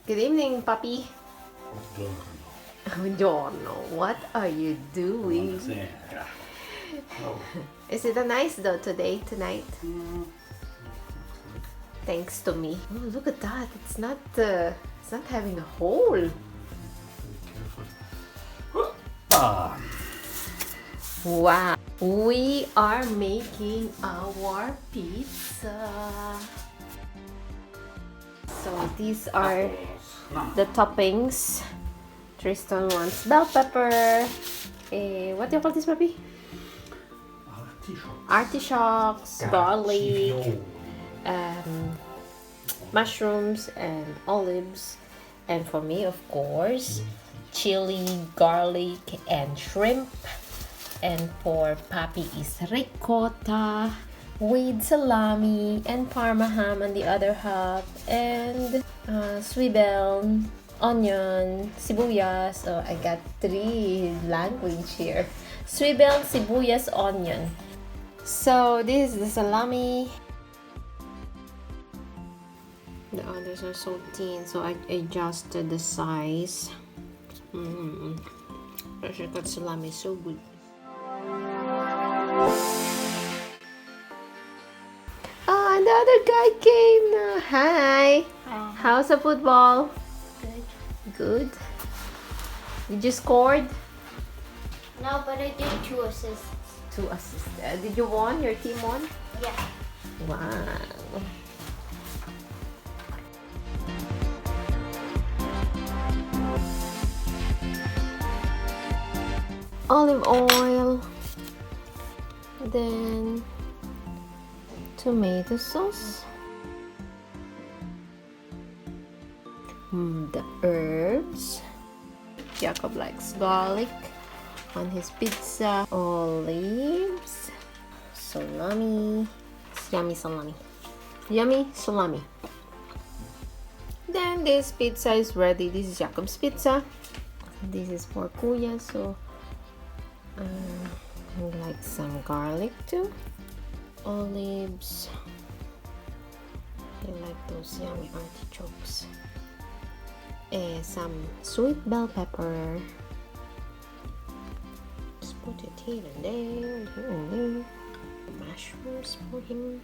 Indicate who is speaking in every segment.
Speaker 1: Good evening, puppy.
Speaker 2: Buongiorno.
Speaker 1: Buongiorno. What are you doing?
Speaker 2: Buonasera.
Speaker 1: Is it a nice though tonight? Thanks to me. Oh, look at that. It's not having a hole.
Speaker 2: Ah,
Speaker 1: Wow. We are making our pizza. So these are the toppings. Tristan wants bell pepper. What do you call this, puppy? Artichokes, garlic, mushrooms, and olives. And for me, of course, chili, garlic, and shrimp. And for Papi is ricotta with salami and parma ham on the other half, and swivel, onion, sibuyas. So I got 3 language here. Swivel, sibuyas, onion. So this is the salami. The others are so thin, so I adjusted the size. I should got salami so good. Oh, and the other guy came now. Hi.
Speaker 3: Hi.
Speaker 1: How's the football?
Speaker 3: Good.
Speaker 1: Good. Did you scored?
Speaker 3: No, but I did 2 assists.
Speaker 1: 2 assists. Did you won? Your team won?
Speaker 3: Yeah.
Speaker 1: Wow. Olive oil, then tomato sauce, the herbs. Jacob likes garlic on his pizza, olives, salami. It's yummy salami. Yummy salami. Then this pizza is ready. This is Jacob's pizza. This is for Kuya, so I like some garlic too. Olives. I like those yummy artichokes. Some sweet bell pepper. Just put it here and there, here and there. Mushrooms for him.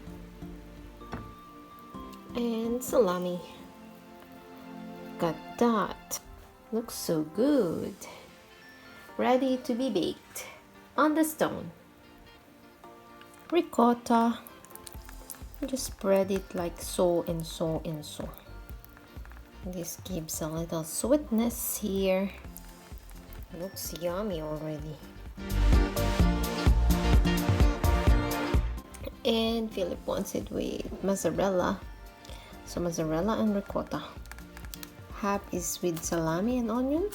Speaker 1: And salami. Got that. Looks so good. Ready to be baked on the stone. Ricotta. Just spread it like so and so and so. This gives a little sweetness here. Looks yummy already. And Philip wants it with mozzarella. So mozzarella and ricotta. Half is with salami and onion.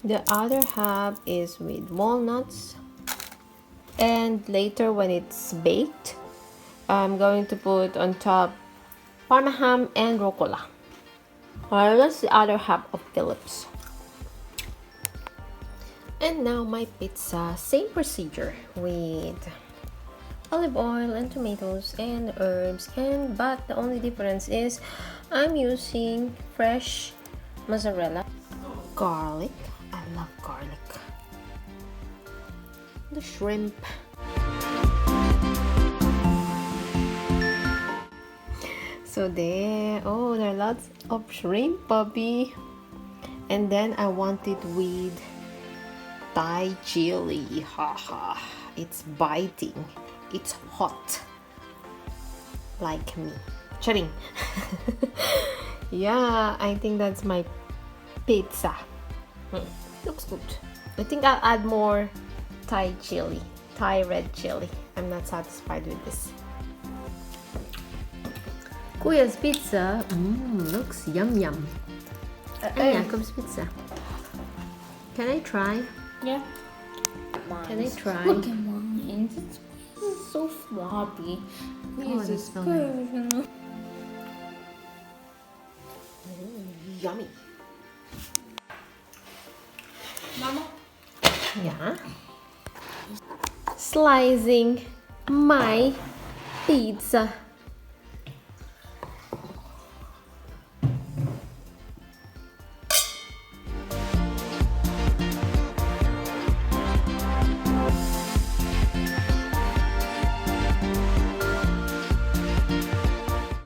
Speaker 1: The other half is with walnuts. And later when it's baked, I'm going to put on top parma ham and rucola. Alright, that's the other half of Philip's. And now my pizza, same procedure with olive oil and tomatoes and herbs, but the only difference is I'm using fresh mozzarella, garlic. I love garlic. The shrimp. So there are lots of shrimp, puppy. And then I want it with Thai chili. Haha, it's biting. It's hot. Like me. Charing. Yeah, I think that's my pizza. Looks good. I think I'll add more Thai chili. Thai red chili. I'm not satisfied with this. Kuya's pizza. Looks yum yum. And Jacob's pizza. Can I try?
Speaker 3: Yeah.
Speaker 1: Can I try?
Speaker 3: Look at mine. It's so floppy.
Speaker 1: Oh, this smells good. Yummy.
Speaker 3: Mama?
Speaker 1: Yeah. Slicing my pizza.